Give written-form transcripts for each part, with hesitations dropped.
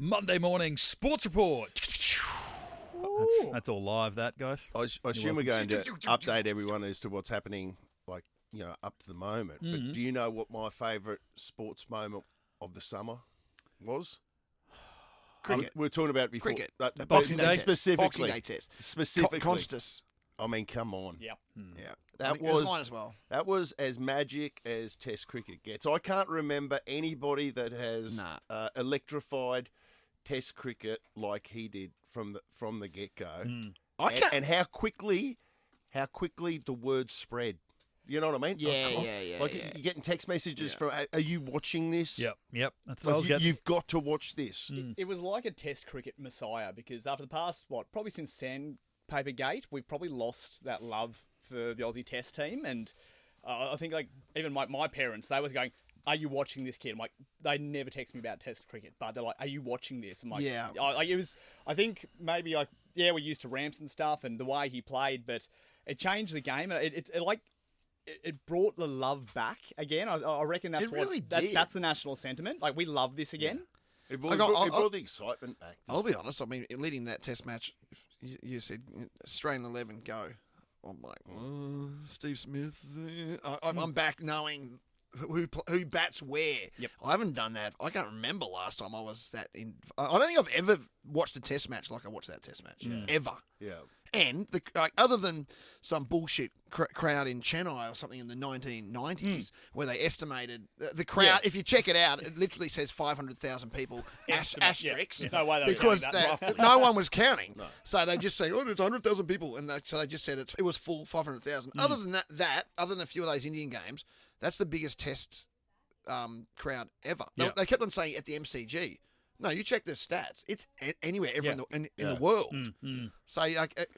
Monday morning sports report. That's all live, that, guys. I assume we're going to update everyone as to what's happening, up to the moment. But do you know what my favourite sports moment of the summer was? Cricket. We were talking about it before. Cricket. Boxing Day? Specifically. Boxing Day test. Specifically. Constas. I mean, come on. Yep. Yeah. That was mine as well. That was as magic as Test cricket gets. I can't remember anybody that has electrified Test cricket like he did from the get go. And how quickly the word spread. You know what I mean? Yeah. You're getting text messages from, "Are you watching this?" Yep. That's what I was getting. You've got to watch this. It was like a Test cricket messiah because after the past, probably since Sandpaper Gate, we've probably lost that love for the Aussie Test team. And I think even my parents, they was going, "Are you watching this, kid?" I'm like, they never text me about Test cricket, but they're like, "Are you watching this?" I'm like, Yeah. It was. I think maybe we're used to Ramps and stuff and the way he played, but it changed the game. And it brought the love back again. I reckon that's that's the national sentiment. Like, we love this again. It brought the excitement back. I'll be honest. I mean, leading that Test match, you said Australian 11 go. I'm like, Steve Smith. I'm back knowing who bats where. Yep. I haven't done that. I can't remember last time I was that in. I don't think I've ever watched a Test match like I watched that Test match ever. Yeah. And other than some bullshit crowd in Chennai or something in the 1990s where they estimated the crowd, if you check it out, it literally says 500,000 people, asterisks, No way they were because doing that. no one was counting. No. So they just say, it's 100,000 people. And so they just said it was full 500,000. Other than that, other than a few of those Indian games, that's the biggest Test crowd ever. Yeah. They kept on saying at the MCG. No, you check the stats. It's anywhere ever in the world. So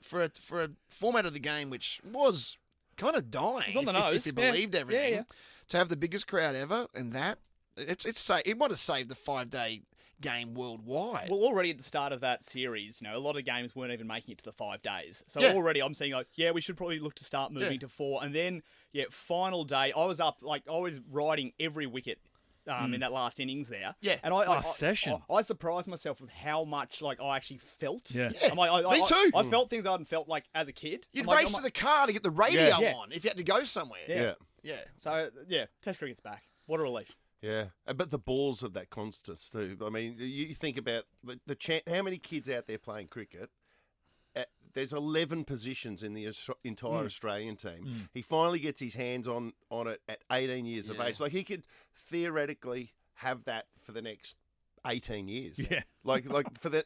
for a format of the game which was kind of dying, It's on the nose. if you believed everything, Yeah. to have the biggest crowd ever, and that it might have saved the 5-day game worldwide. Well, already at the start of that series, a lot of games weren't even making it to the 5 days. So Yeah. already I'm saying, we should probably look to start moving to 4. And then, final day, I was up, I was riding every wicket in that last innings there. Yeah. And Last session. I surprised myself with how much, I actually felt. Yeah. I'm like, Me too. I felt things I hadn't felt, as a kid. You'd I'm race to the car to get the radio Yeah. on if you had to go somewhere. Yeah. Yeah. So, Test cricket's back. What a relief. Yeah, but the balls of that Constas too. I mean, you think about how many kids out there playing cricket. There's 11 positions in the entire Australian team. He finally gets his hands on it at 18 years of age. Like, he could theoretically have that for the next 18 years. Yeah. Like for that.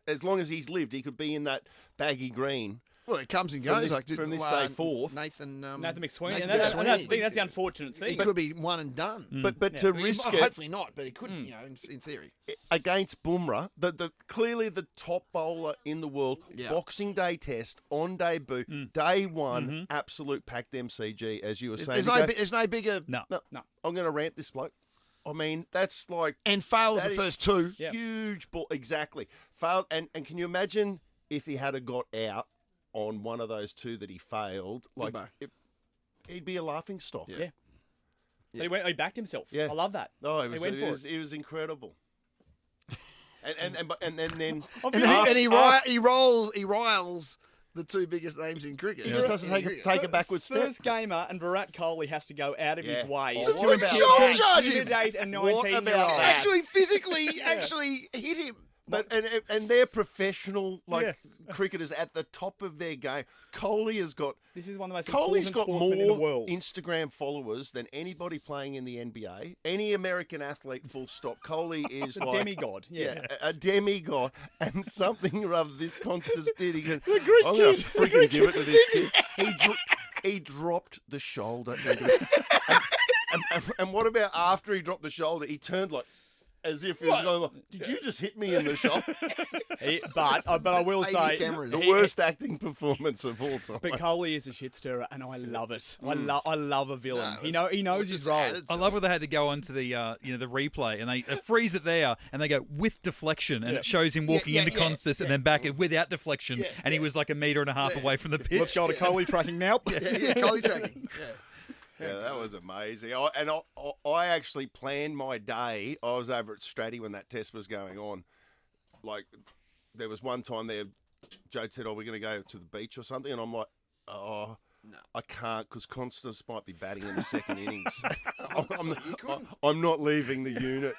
As long as he's lived, he could be in that baggy green. Well, it comes and From goes. this- from this day forth. Nathan McSweeney. Nathan And that's McSweeney. the unfortunate thing. He could be one and done. But to risk it Hopefully not, but he could, in theory. against Bumrah, the clearly the top bowler in the world, Yeah. Boxing Day test on debut, day one, absolute packed MCG, as you were saying. There's no bigger... No. No, I'm going to rant this bloke. I mean, that's like And failed that the is first two. huge ball. Exactly. Failed. And can you imagine if he had got out on one of those two that he failed? Like, he'd be a laughing stock. Yeah. He backed himself. Yeah. I love that. Oh, He went for it. it was incredible. and then And he riles the two biggest names in cricket. he just doesn't take a backward step. First gamer, and Virat Kohli has to go out of his Yeah. way To to intimidate a 19-year-old about lad. Actually, physically, hit him. But and they're professional cricketers at the top of their game. Kohli has got This is one of the most Kohli's important got sportsmen in the more world. Instagram followers than anybody playing in the NBA. Any American athlete, full stop. Kohli is a like demigod. Yes. a demigod, and something or other this Constas did. He goes, Greek I'm going kid. to freaking give it to this kid. He dropped the shoulder. Into it. And what about after he dropped the shoulder? He turned as if he was going like, did you just hit me in the shoulder? But I will say, cameras. The worst acting performance of all time. but Kohli is a shit stirrer, and I love it. I love a villain. He knows his role. added I love where they had to go onto the the replay and they freeze it there and they go with deflection and it shows him walking into Constas and then back without deflection and he was like 1.5 meters away from the pitch. Let's go to Kohli tracking now. Yeah, Kohli tracking. Yeah. Yeah, that was amazing. I actually planned my day. I was over at Stratty when that test was going on. Like, there was one time there, Joe said, we're going to go to the beach or something. And I'm like, no. I can't because Constance might be batting in the second innings. I'm not leaving the unit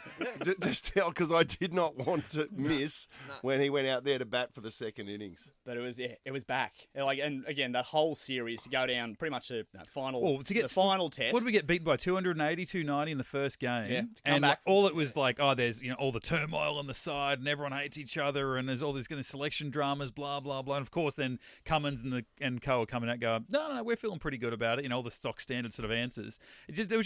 just because I did not want to miss when he went out there to bat for the second innings. But it was back. Like, and again, that whole series to go down pretty much the final test. What did we get beaten by? 280, 290 in the first game. Yeah, and back. All it was like, there's all the turmoil on the side, and everyone hates each other, and there's all these kind of selection dramas, blah blah blah. And of course, then Cummins and Co are coming out, going, no, we're feeling pretty good about it. All the stock standard sort of answers. There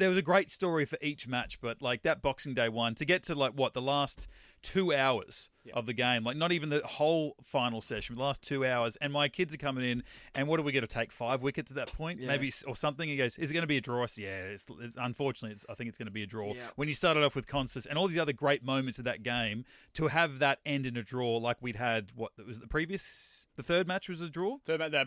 was a great story for each match, but like that Boxing Day one to get to the last 2 hours of the game, like not even the whole final session, but the last 2 hours, and my kids are coming in, and what are we going to take 5 wickets at that point, maybe, or something? He goes, is it going to be a draw? I said, unfortunately, I think it's going to be a draw. When you started off with Constance and all these other great moments of that game, to have that end in a draw like we'd had, the third match was a draw?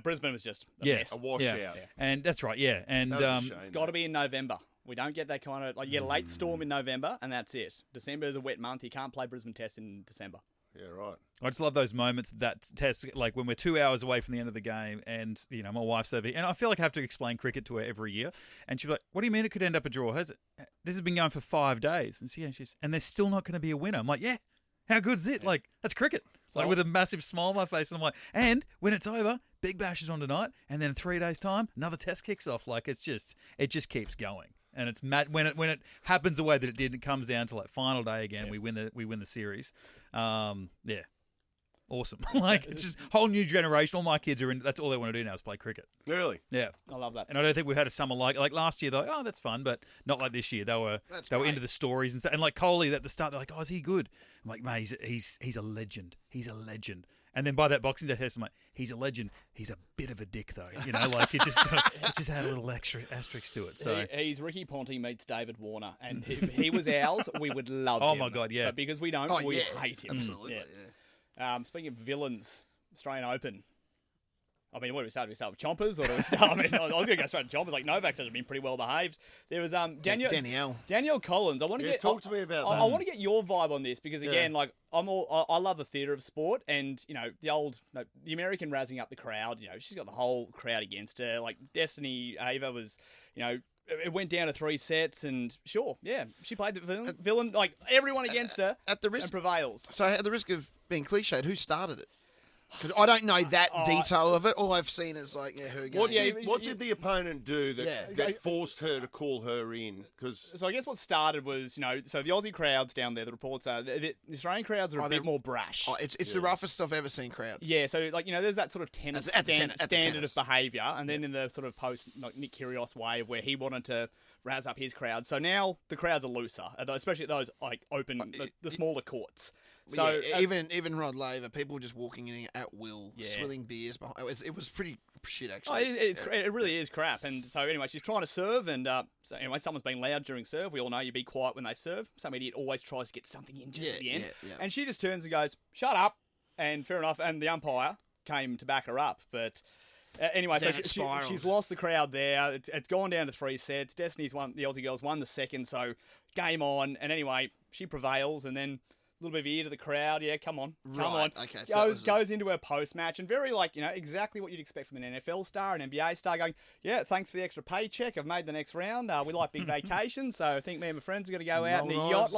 Brisbane was just a mess. A washout. Yeah. And that's right, yeah. And it's got to be in November. We don't get that kind of, you get a late storm in November, and that's it. December is a wet month. You can't play Brisbane Test in December. Yeah, right. I just love those moments, that test, like when we're 2 hours away from the end of the game, and my wife's over here, and I feel like I have to explain cricket to her every year, and she'll be like, "What do you mean it could end up a draw? This has been going for 5 days," and there's still not going to be a winner. I'm like, yeah, how good is it? Like, that's cricket. Like with a massive smile on my face, and I'm like, and when it's over, Big Bash is on tonight, and then in 3 days' time, another test kicks off. Like, it just keeps going. And it's mad when it happens the way that it did. It comes down to like final day again. Yeah. We win the series. Awesome. Like, it's just whole new generation. All my kids are in. That's all they want to do now is play cricket. Really? Yeah, I love that. And I don't think we've had a summer like last year. They're like, that's fun, but not like this year. They were into the stories and stuff. And like Coley at the start, they're like, is he good? I'm like, mate, he's a legend. He's a legend. And then by that Boxing Day test, I'm like, he's a legend. He's a bit of a dick, though. Like it just had a little extra asterisk to it. So he's Ricky Ponting meets David Warner, and if he was ours, we would love him. Oh my God, yeah. But because we don't, we hate him. Absolutely. Yeah. Speaking of villains, Australian Open. I mean, what do we start? Do we start with Chompers, or do we start? I mean, I was going to go straight to Chompers. Like, Novak's has been pretty well behaved. There was Danielle Collins. I want to get talk to me about that. I want to get your vibe on this because again, like I love the theatre of sport, and the American razzing up the crowd. She's got the whole crowd against her. Like Destiny Ava was, it went down to 3 sets, and she played the villain, like everyone against her, at the risk, and prevails. So, at the risk of being cliched, who started it? Because I don't know that detail of it. All I've seen is her going. What did the opponent do that forced her to call her in? So I guess what started was, so the Aussie crowds down there, the reports are, the Australian crowds are a bit more brash. It's the roughest I've ever seen crowds. Yeah, so there's that sort of tennis standard of behaviour, and then in the sort of post Nick Kyrgios way of where he wanted to razz up his crowd. So now the crowds are looser, especially at those like open, the smaller courts. So even Rod Laver, people just walking in at will, swilling beers behind. It was pretty shit actually. It really is crap. And so anyway, she's trying to serve, and so anyway, someone's being loud during serve. We all know you be quiet when they serve. Some idiot always tries to get something in just at the end, and she just turns and goes, "Shut up!" And fair enough. And the umpire came to back her up, but. Anyway, so she's lost the crowd there. It's gone down to 3 sets. Destiny's won. The Aussie girls won the second. So game on. And anyway, she prevails, and then a little bit of ear to the crowd. Yeah, come on. Okay. Goes into her post match and very exactly what you'd expect from an NFL star, an NBA star, going, yeah, thanks for the extra paycheck. I've made the next round. We like big vacations, so I think me and my friends are going to go out in a yacht,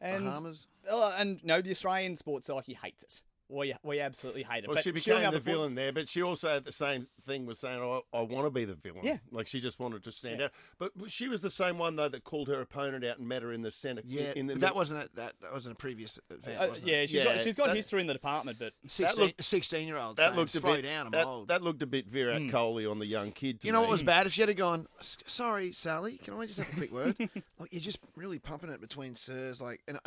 and Bahamas. And the Australian sports psyche hates it. We absolutely hate it. Well, but she became the villain there, but she also at the same thing was saying, I want to be the villain. Yeah. Like she just wanted to stand out. But she was the same one, though, that called her opponent out and met her in the centre. Yeah, that wasn't a previous event, wasn't it? She's got history in the department, but... 16-year-old that looked a slow bit, down, I'm old. That looked a bit Virat Kohli on the young kid to You know me. what was bad? If she had gone, sorry, Sally, can I just have a quick word? Like, you're just really pumping it between sirs, like... And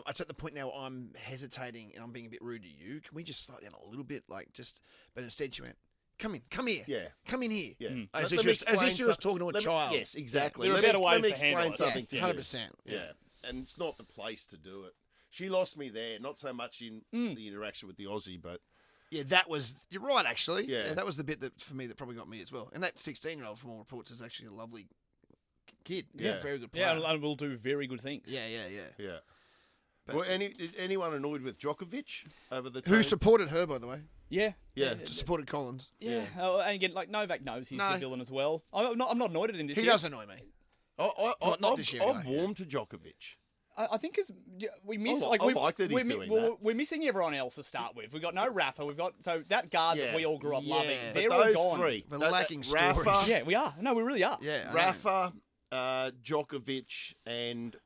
it's at the point now where I'm hesitating and I'm being a bit rude to you. Can we just slow down a little bit? But instead she went, come here. Yeah. Come in here. Yeah. As if she was talking to a child. Yes, exactly. There are better ways to explain handle it. something to you. 100%. Yeah. And it's not the place to do it. She lost me there, not so much in the interaction with the Aussie, but... Yeah, that was. You're right, actually. Yeah. That was the bit that for me that probably got me as well. And that 16-year-old, from all reports, is actually a lovely kid. Yeah. Very good player. Yeah, and will do very good things. Yeah. Yeah. But- Well, is anyone annoyed with Djokovic over the Who team? supported her, by the way? Yeah. Yeah. Supported Collins. Yeah. Oh, and again, like Novak knows he's No. the villain as well. I'm not annoyed at him this He year. does annoy me. Not this year, I've anyway. warmed to Djokovic. I think because we miss I like like that he's doing that. we're missing everyone else to start with. We've got no Rafa. We've got that guard that Yeah. we all grew up Yeah. loving. But They're all Those gone. three. We're That- lacking Rafa, stories. Yeah, we are. No, we really are. Yeah. I know. Rafa, Djokovic, and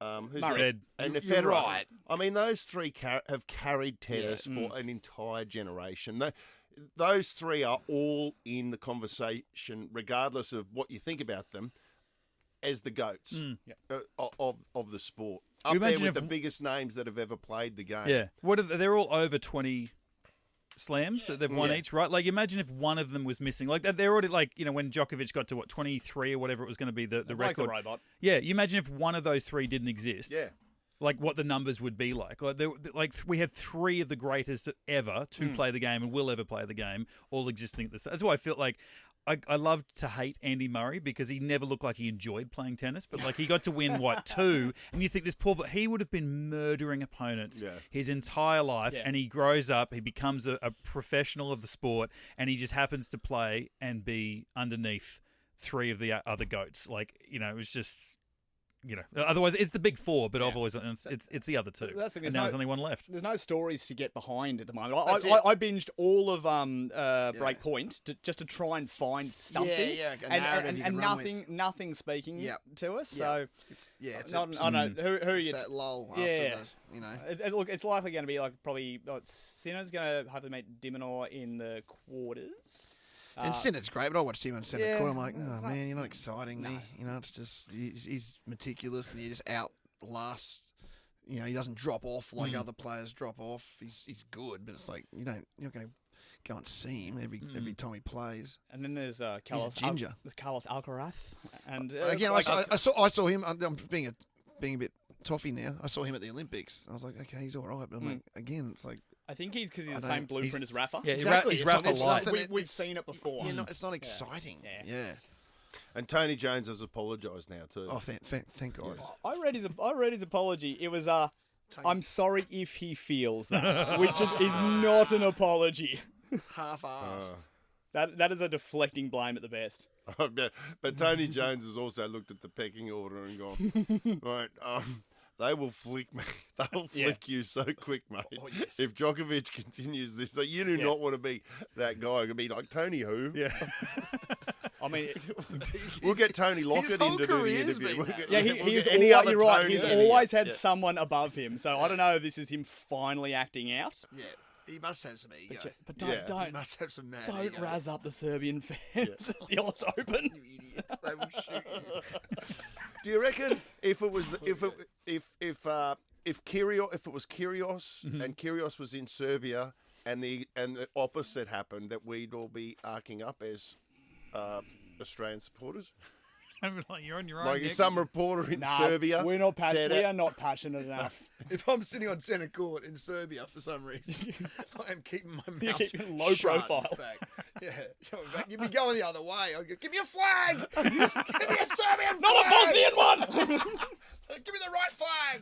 who's Murray. that? And You're Federer. right. I mean, those three have carried tennis for an entire generation. Those three are all in the conversation, regardless of what you think about them, as the goats of the sport. Up there imagine with if- the biggest names that have ever played the game. Yeah. What are they're all over 20 slams that they've won Yeah. each, right? Like, imagine if one of them was missing. Like, they're already, like, when Djokovic got to, 23 or whatever it was going to be, the Blake's a record. robot. Yeah, you imagine if one of those three didn't exist. Yeah. Like, what the numbers would be like. Like we had three of the greatest ever to play the game and will ever play the game, all existing at the same. That's why I feel like I loved to hate Andy Murray because he never looked like he enjoyed playing tennis, but like he got to win two, and you think this poor, but he would have been murdering opponents his entire life, and he grows up, he becomes a professional of the sport, and he just happens to play and be underneath three of the other goats. Like, it was just. Otherwise it's the big four, but I've always it's the other two. That's the thing, and now there's only one left. There's no stories to get behind at the moment. That's I binged all of Breakpoint just to try and find something. Yeah, a narrative you and can run with. nothing speaking Yep. to us. Yeah. So I don't know who It's you. that lull Yeah. after that, Look, it's likely going to be like probably Sinner's going to hopefully meet Dimonor in the quarters. And Sinner's great, but I watched him on Centre yeah, Court. I'm like, it's oh not- man, you're not exciting me. It's just he's meticulous and he just outlast. He doesn't drop off like other players drop off. He's good, but it's like you're not going to go and see him every time he plays. And then there's Carlos. ginger. There's Carlos Alcaraz. And Again, like, I saw him. I'm being a bit toffee now. I saw him at the Olympics. I was like, okay, he's all right. But I'm like, again, it's like. I think he's because he's I the same don't- blueprint as Rafa. Yeah, Exactly. he's It's Rafa not- it's light. nothing- We've it's- seen it before. It's not exciting. Yeah. And Tony Jones has apologised now too. Oh, thank God. I read his apology. It was I'm sorry if he feels that, which is not an apology. Half-assed. That is a deflecting blame at the best. But Tony Jones has also looked at the pecking order and gone, right, they will flick me. They'll flick you so quick, mate. Oh, yes. If Djokovic continues this, so you do not want to be that guy. It could be like Tony who? Yeah. I mean, We'll get Tony Lockett whole in to do the career's interview. been We'll that. get- yeah, we'll he's get any other you're right. Tony He's in here. always had Yeah. someone above him. So I don't know if this is him finally acting out. Yeah, he must have some ego. But don't Yeah. He must have some mad don't ego. razz up the Serbian fans at the Oz Open. You idiot. They will shoot you. Do you reckon if it was if it was Kyrgios and Kyrgios was in Serbia and the opposite happened, that we'd all be arcing up as Australian supporters? Like, you're on your own. Like if Nick. some reporter in Nah, Serbia, we are said not passionate enough. If I'm sitting on centre court in Serbia for some reason, I am keeping my mouth You're keeping low shut, profile. in fact. Yeah, you'd be going the other way. I'd go, give me a flag! Give me a Serbian Not a flag! Bosnian one. Give me the right flag!